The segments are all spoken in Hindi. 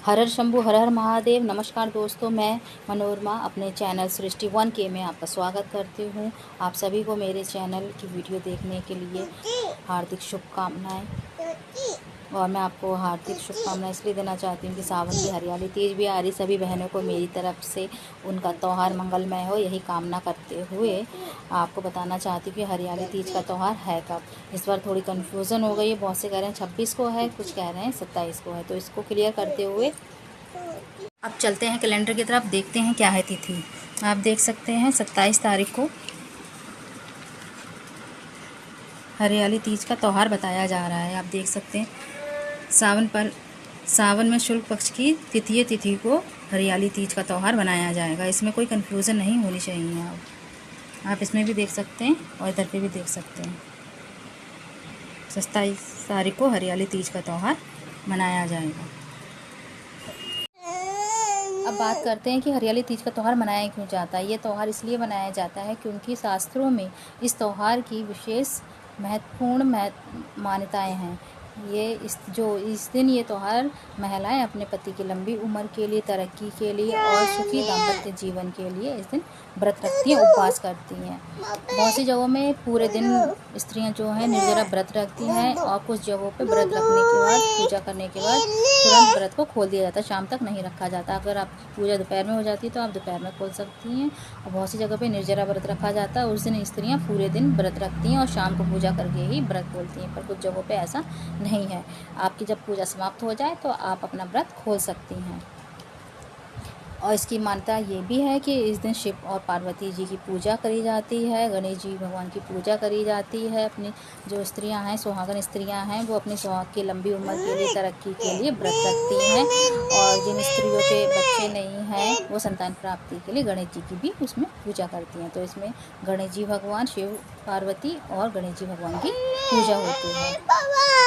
हर हर शंभू हर हर महादेव। नमस्कार दोस्तों, मैं मनोरमा अपने चैनल सृष्टि 1K में आपका स्वागत करती हूँ। आप सभी को मेरे चैनल की वीडियो देखने के लिए हार्दिक शुभकामनाएं। और मैं आपको हार्दिक शुभकामनाएं इसलिए देना चाहती हूँ कि सावन की हरियाली तीज भी आ रही। सभी बहनों को मेरी तरफ से उनका त्यौहार मंगलमय हो, यही कामना करते हुए आपको बताना चाहती हूँ कि हरियाली तीज का त्यौहार है कब। इस बार थोड़ी कन्फ्यूज़न हो गई है, बहुत से कह रहे हैं 26 को है, कुछ कह रहे हैं 27 को है। तो इसको क्लियर करते हुए अब चलते हैं कैलेंडर की तरफ, देखते हैं क्या है तिथि। आप देख सकते हैं 27 तारीख को हरियाली तीज का त्यौहार बताया जा रहा है। आप देख सकते हैं सावन में शुक्ल पक्ष की तृतीय तिथि को हरियाली तीज का त्यौहार मनाया जाएगा। इसमें कोई कन्फ्यूज़न नहीं होनी चाहिए। आप इसमें भी देख सकते हैं और इधर पे भी देख सकते हैं। 27 तारीख को हरियाली तीज का त्यौहार मनाया जाएगा। अब बात करते हैं कि हरियाली तीज का त्यौहार मनाया क्यों जाता है। ये त्यौहार इसलिए मनाया जाता है क्योंकि शास्त्रों में इस त्यौहार की विशेष महत्वपूर्ण मान्यताएं हैं। इस दिन ये त्यौहार महिलाएं अपने पति की लंबी उम्र के लिए, तरक्की के लिए और सुखी दाम्पत्य जीवन के लिए इस दिन व्रत रखती हैं, उपवास करती हैं। बहुत सी जगहों में पूरे दिन स्त्रियां जो हैं निर्जला व्रत रखती हैं और कुछ जगहों पे व्रत रखने के बाद, पूजा करने के बाद तुरंत व्रत को खोल दिया जाता है, शाम तक नहीं रखा जाता। अगर आप पूजा दोपहर में हो जाती है तो आप दोपहर में खोल सकती हैं। और बहुत सी जगह पे निर्जला व्रत रखा जाता है, उस दिन स्त्रियां पूरे दिन व्रत रखती हैं और शाम को पूजा करके ही व्रत खोलती हैं। पर कुछ जगहों पे ऐसा नहीं है। आपकी जब पूजा समाप्त हो जाए तो आप अपना व्रत खोल सकती हैं। और इसकी मान्यता ये भी है कि इस दिन शिव और पार्वती जी की पूजा करी जाती है, गणेश जी भगवान की पूजा करी जाती है। अपनी जो स्त्रियां हैं, सुहागन स्त्रियां हैं, वो अपनी सुहाग की लंबी उम्र के लिए, तरक्की के लिए व्रत रखती हैं। और जिन स्त्रियों के बच्चे नहीं हैं वो संतान प्राप्ति के लिए गणेश जी की भी उसमें पूजा करती हैं। तो इसमें गणेश जी भगवान, शिव पार्वती और गणेश जी भगवान की पूजा होती है।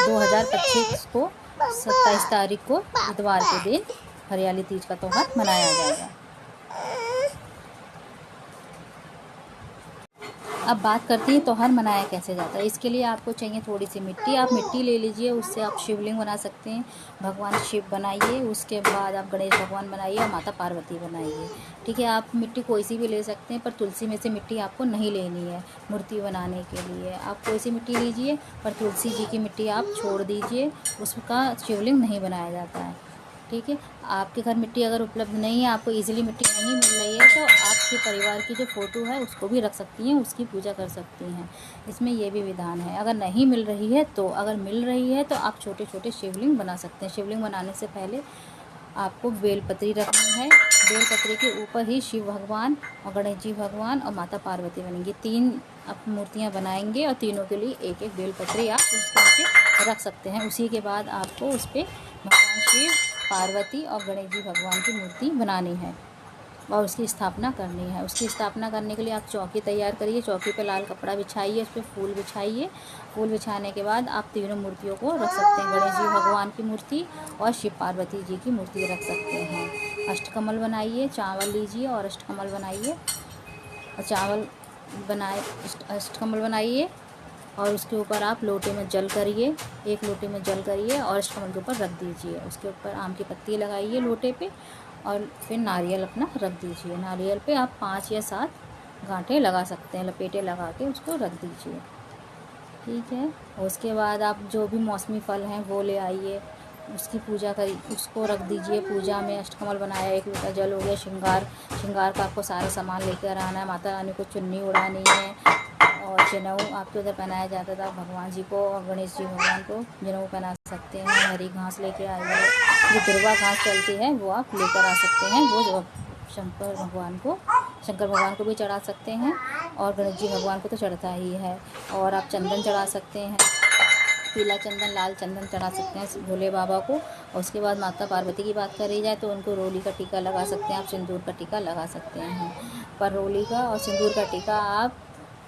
2025 को 27 तारीख को इतवार के दिन हरियाली तीज का त्यौहार मनाया जाएगा। अब बात करते हैं त्यौहार मनाया कैसे जाता है। इसके लिए आपको चाहिए थोड़ी सी मिट्टी। आप मिट्टी ले लीजिए, उससे आप शिवलिंग बना सकते हैं। भगवान शिव बनाइए, उसके बाद आप गणेश भगवान बनाइए और माता पार्वती बनाइए। ठीक है, आप मिट्टी कोई सी भी ले सकते हैं, पर तुलसी में से मिट्टी आपको नहीं लेनी है मूर्ति बनाने के लिए। आप कोई सी मिट्टी लीजिए, पर तुलसी जी की मिट्टी आप छोड़ दीजिए, उसका शिवलिंग नहीं बनाया जाता है। ठीक है, आपके घर मिट्टी अगर उपलब्ध नहीं है, आपको इजीली मिट्टी नहीं मिल रही है, तो आपके परिवार की जो फ़ोटो है उसको भी रख सकती हैं, उसकी पूजा कर सकती हैं। इसमें ये भी विधान है। अगर नहीं मिल रही है तो, अगर मिल रही है तो आप छोटे छोटे शिवलिंग बना सकते हैं। शिवलिंग बनाने से पहले आपको बेलपत्री रखनी है। बेलपत्री के ऊपर ही शिव भगवान और गणेश जी भगवान और माता पार्वती बनेंगी। 3 आप मूर्तियाँ बनाएंगे और तीनों के लिए एक एक बेलपत्री आप उसके नीचे रख सकते हैं। उसी के बाद आपको उस पर भगवान शिव, पार्वती और गणेश जी भगवान की मूर्ति बनानी है और उसकी स्थापना करनी है। उसकी स्थापना करने के लिए आप चौकी तैयार करिए। चौकी पे लाल कपड़ा बिछाइए, उस पर फूल बिछाइए। फूल बिछाने के बाद आप तीनों मूर्तियों को रख सकते हैं। गणेश जी भगवान की मूर्ति और शिव पार्वती जी की मूर्ति रख सकते हैं। अष्टकमल बनाइए, चावल लीजिए और अष्टकमल बनाइए। और चावल बनाए, अष्टकमल बनाइए और उसके ऊपर आप लोटे में जल करिए, एक लोटे में जल करिए और अष्टकमल के ऊपर रख दीजिए। उसके ऊपर आम की पत्ती लगाइए लोटे पे और फिर नारियल अपना रख दीजिए। नारियल पे आप 5 या 7 गांठें लगा सकते हैं, लपेटे लगा के उसको रख दीजिए। ठीक है, उसके बाद आप जो भी मौसमी फल हैं वो ले आइए, उसकी पूजा करी, उसको रख दीजिए। पूजा में अष्टकमल बनाया, 1 लोटा जल हो गया। श्रृंगार का आपको सारा सामान लेकर आना है। माता रानी को चुन्नी उड़ानी है और जनेऊ आपके उधर पहनाया जाता था भगवान जी को, और गणेश जी भगवान को जनेऊ पहना सकते हैं। हरी घास लेके आइए, जो दुर्वा घास चलती है वो आप लेकर आ सकते हैं। वो शंकर भगवान को भी चढ़ा सकते हैं और गणेश जी भगवान को तो चढ़ता ही है। और आप चंदन चढ़ा सकते हैं, पीला चंदन, लाल चंदन चढ़ा सकते हैं भोले बाबा को। और उसके बाद माता पार्वती की बात करी जाए तो उनको रोली का टीका लगा सकते हैं, आप सिंदूर का टीका लगा सकते हैं। पर रोली का और सिंदूर का टीका आप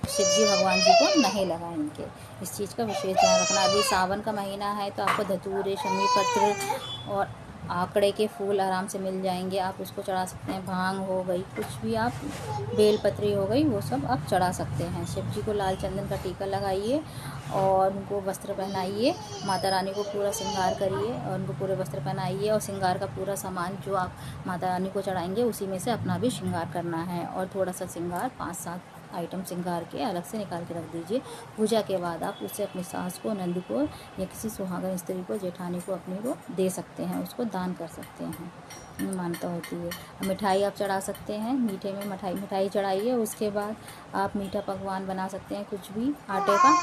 शिव जी भगवान जी को नहीं लगाएंगे। इस चीज़ का विशेष ध्यान रखना। अभी सावन का महीना है तो आपको धतूरे, शमी पत्र और आंकड़े के फूल आराम से मिल जाएंगे, आप उसको चढ़ा सकते हैं। भांग हो गई, कुछ भी आप, बेलपत्री हो गई, वो सब आप चढ़ा सकते हैं। शिव जी को लाल चंदन का टीका लगाइए और उनको वस्त्र पहनाइए, माता रानी को पूरा श्रृंगार करिए और उनको पूरे वस्त्र पहनाइए और श्रृंगार का पूरा सामान जो आप माता रानी को चढ़ाएंगे उसी में से अपना भी श्रृंगार करना है। और थोड़ा सा श्रृंगार 5-7 आइटम श्रृंगार के अलग से निकाल के रख दीजिए। पूजा के बाद आप उससे अपनी सास को, नंद को या किसी सुहागन स्त्री को, जेठानी को, अपने को दे सकते हैं, उसको दान कर सकते हैं, मान्यता होती है। मिठाई आप चढ़ा सकते हैं, मीठे में मिठाई चढ़ाइए। उसके बाद आप मीठा पकवान बना सकते हैं, कुछ भी आटे का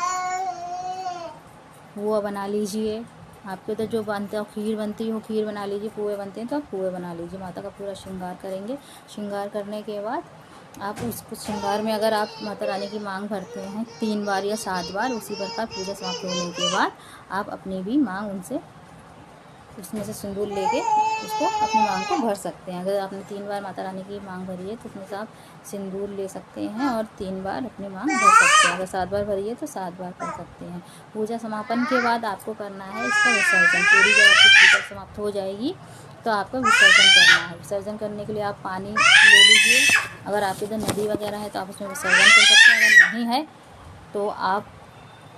वो बना लीजिए। आपके तो जो बनता हो, खीर बनती हो खीर बना लीजिए, पुए बनते हैं तो आप पुए बना लीजिए। माता का पूरा श्रृंगार करेंगे। श्रृंगार करने के बाद आप उसको श्रृंगार में अगर आप माता रानी की मांग भरते हैं 3 बार या 7 बार, उसी प्रकार पूजा समाप्त होने के बाद आप अपनी भी मांग उनसे उसमें से सिंदूर लेके उसको अपनी मांग को भर सकते हैं। अगर आपने 3 बार माता रानी की मांग भरी है तो उसमें से आप सिंदूर ले सकते हैं और 3 बार अपनी मांग भर सकते हैं। अगर 7 बार भरी है तो 7 बार कर सकते हैं। पूजा समापन के बाद आपको करना है इसका विसर्जन। पूरी जब आपकी पूजा समाप्त हो जाएगी तो आपको विसर्जन करना है। विसर्जन करने के लिए आप पानी ले लीजिए। अगर आपके इधर नदी वगैरह है तो आप उसमें विसर्जन कर सकते हैं। अगर नहीं है तो आप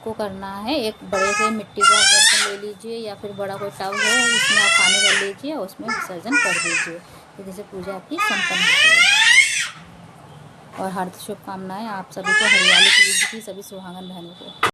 को करना है, एक बड़े से मिट्टी का बर्तन ले लीजिए या फिर बड़ा कोई टब हो, उसमें आप पानी भर लीजिए और उसमें विसर्जन कर दीजिए। तो जैसे पूजा आपकी संपन्न होती है। और हार्दिक शुभकामनाएं आप सभी को, हरियाली की सभी सुहागन बहनों को।